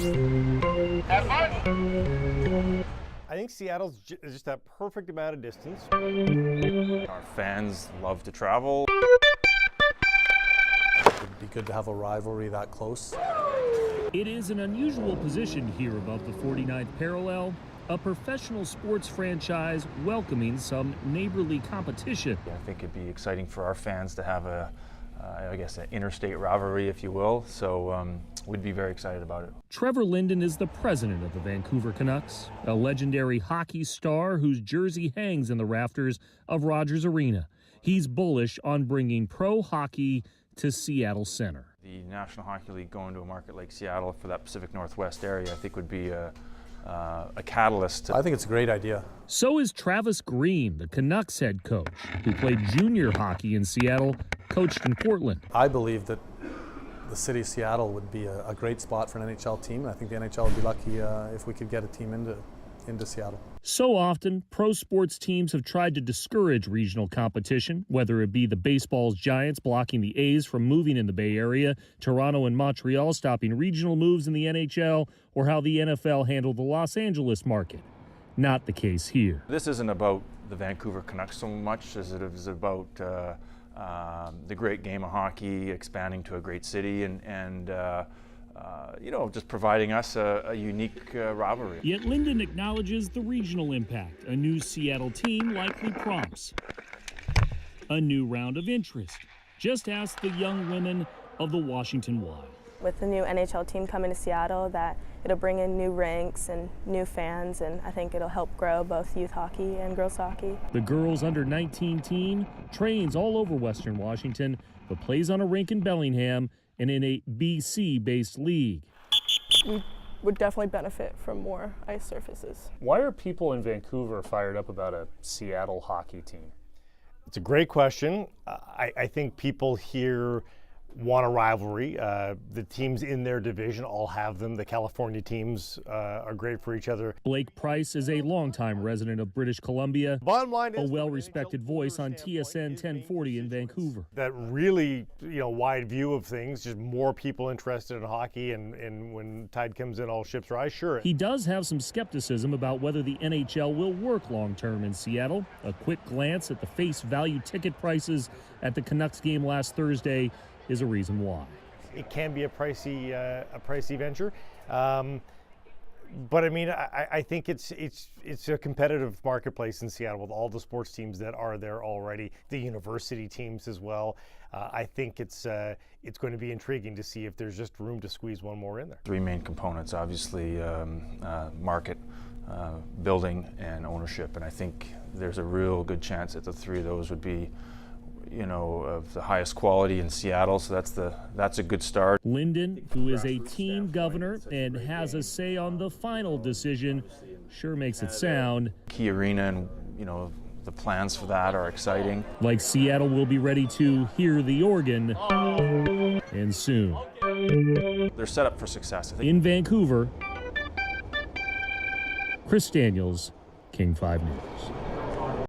I think Seattle's just that perfect amount of distance. Our fans love to travel. It'd be good to have a rivalry that close. It is an unusual position here above the 49th parallel, a professional sports franchise welcoming some neighborly competition. I think it'd be exciting for our fans to have an interstate rivalry, if you will. So we'd be very excited about it. Trevor Linden is the president of the Vancouver Canucks, a legendary hockey star whose jersey hangs in the rafters of Rogers Arena. He's bullish on bringing pro hockey to Seattle Center. The National Hockey League going to a market like Seattle for that Pacific Northwest area, I think would be a catalyst. I think it's a great idea. So is Travis Green, the Canucks head coach, who played junior hockey in Seattle, coached in Portland. I believe that the city of Seattle would be a great spot for an NHL team. I think the NHL would be lucky if we could get a team into Seattle. So often, pro sports teams have tried to discourage regional competition, whether it be the baseball's Giants blocking the A's from moving in the Bay Area, Toronto and Montreal stopping regional moves in the NHL, or how the NFL handled the Los Angeles market. Not the case here. This isn't about the Vancouver Canucks so much as it is about the great game of hockey expanding to a great city and just providing us a unique rivalry. Yet Linden acknowledges the regional impact a new Seattle team likely prompts. A new round of interest. Just ask the young women of the Washington Wild. With the new NHL team coming to Seattle, that it'll bring in new ranks and new fans, and I think it'll help grow both youth hockey and girls hockey. The girls under-19 team trains all over Western Washington, but plays on a rink in Bellingham and in a BC-based league. We would definitely benefit from more ice surfaces. Why are people in Vancouver fired up about a Seattle hockey team? It's a great question. I think people here want a rivalry. The teams in their division all have them. The California teams are great for each other. Blake Price is a longtime resident of British Columbia, Bottom line a is, well-respected voice on TSN 1040 in Vancouver. That really, wide view of things, just more people interested in hockey, and when tide comes in, all ships rise. Sure. He does have some skepticism about whether the NHL will work long-term in Seattle. A quick glance at the face value ticket prices at the Canucks game last Thursday is a reason why. It can be a pricey venture, but I mean, I think it's a competitive marketplace in Seattle with all the sports teams that are there already, the university teams as well. I think it's going to be intriguing to see if there's just room to squeeze one more in there. Three main components, obviously, market, building, and ownership, and I think there's a real good chance that the three of those would be of the highest quality in Seattle, so that's a good start. Linden, who is a team governor and has a say on the final decision, sure makes it sound. Key arena and the plans for that are exciting. Like Seattle will be ready to hear the organ, and soon. They're set up for success. I think. In Vancouver, Chris Daniels, King 5 News.